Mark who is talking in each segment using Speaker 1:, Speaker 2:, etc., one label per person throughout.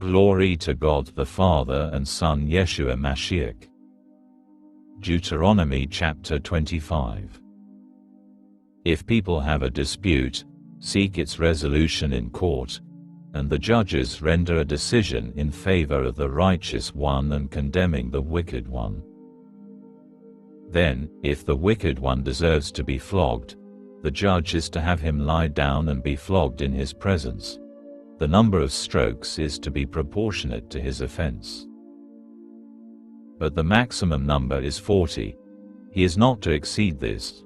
Speaker 1: Glory to God the Father and Son Yeshua Mashiach. Deuteronomy chapter 25. If people have a dispute, seek its resolution in court, and the judges render a decision in favor of the righteous one and condemning the wicked one. Then, if the wicked one deserves to be flogged, the judge is to have him lie down and be flogged in his presence. The number of strokes is to be proportionate to his offense. But the maximum number is 40. He is not to exceed this.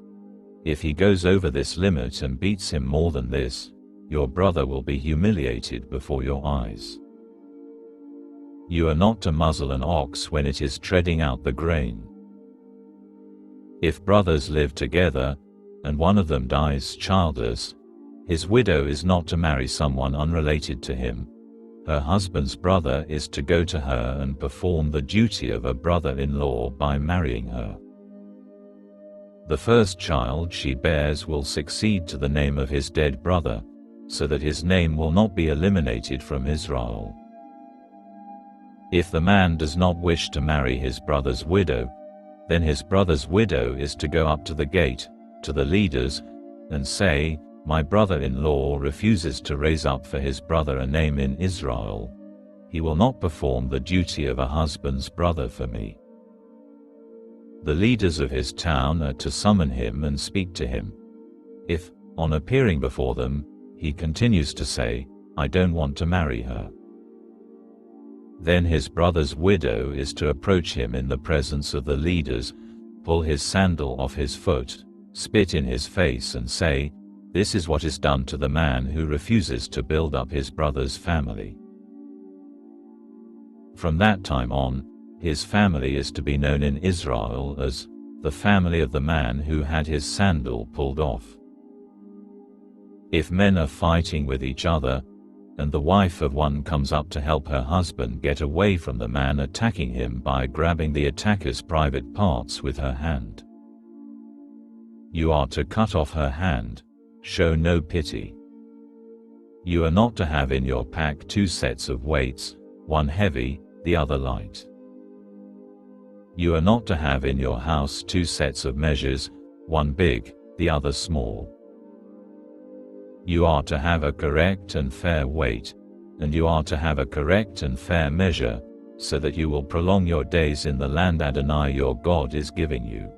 Speaker 1: If he goes over this limit and beats him more than this, your brother will be humiliated before your eyes. You are not to muzzle an ox when it is treading out the grain. If brothers live together, and one of them dies childless, his widow is not to marry someone unrelated to him. Her husband's brother is to go to her and perform the duty of a brother-in-law by marrying her. The first child she bears will succeed to the name of his dead brother, so that his name will not be eliminated from Israel. If the man does not wish to marry his brother's widow, then his brother's widow is to go up to the gate, to the leaders, and say, "My brother-in-law refuses to raise up for his brother a name in Israel. He will not perform the duty of a husband's brother for me." The leaders of his town are to summon him and speak to him. If, on appearing before them, he continues to say, "I don't want to marry her," then his brother's widow is to approach him in the presence of the leaders, pull his sandal off his foot, spit in his face and say, "This is what is done to the man who refuses to build up his brother's family." From that time on, his family is to be known in Israel as the family of the man who had his sandal pulled off. If men are fighting with each other, and the wife of one comes up to help her husband get away from the man attacking him by grabbing the attacker's private parts with her hand, you are to cut off her hand. Show no pity. You are not to have in your pack 2 sets of weights, one heavy, the other light. You are not to have in your house 2 sets of measures, one big, the other small. You are to have a correct and fair weight, and you are to have a correct and fair measure, so that you will prolong your days in the land Adonai your God is giving you.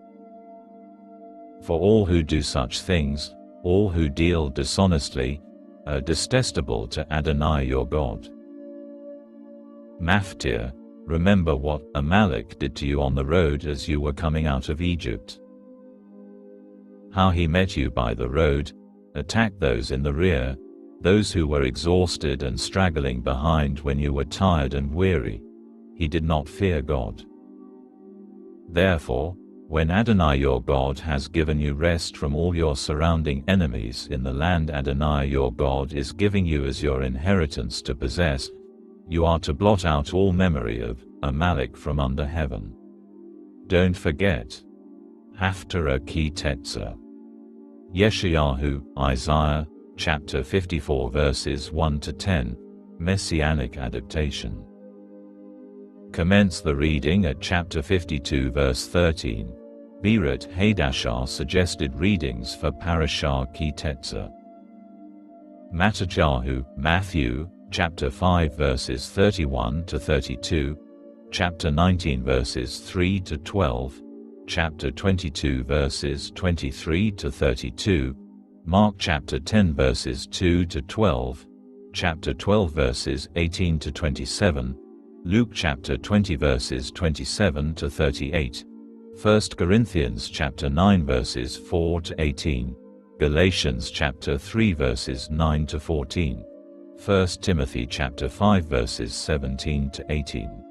Speaker 1: For all who do such things, all who deal dishonestly, are detestable to Adonai your God. Maftir, remember what Amalek did to you on the road as you were coming out of Egypt. How he met you by the road, attacked those in the rear, those who were exhausted and straggling behind when you were tired and weary. He did not fear God. Therefore, when Adonai your God has given you rest from all your surrounding enemies in the land Adonai your God is giving you as your inheritance to possess, you are to blot out all memory of Amalek from under heaven. Don't forget. Haftarah ki tetzah. Yeshayahu, Isaiah, chapter 54 verses 1 to 10, Messianic adaptation. Commence the reading at chapter 52 verse 13. Birat Hadashah suggested readings for Parashah Ki Tetzah. Mattatyahu, Matthew, chapter 5 verses 31 to 32, chapter 19 verses 3 to 12, chapter 22 verses 23 to 32, Mark chapter 10 verses 2 to 12, chapter 12 verses 18 to 27, Luke chapter 20 verses 27 to 38, 1 Corinthians chapter 9 verses 4 to 18, Galatians chapter 3 verses 9 to 14, 1 Timothy chapter 5 verses 17 to 18.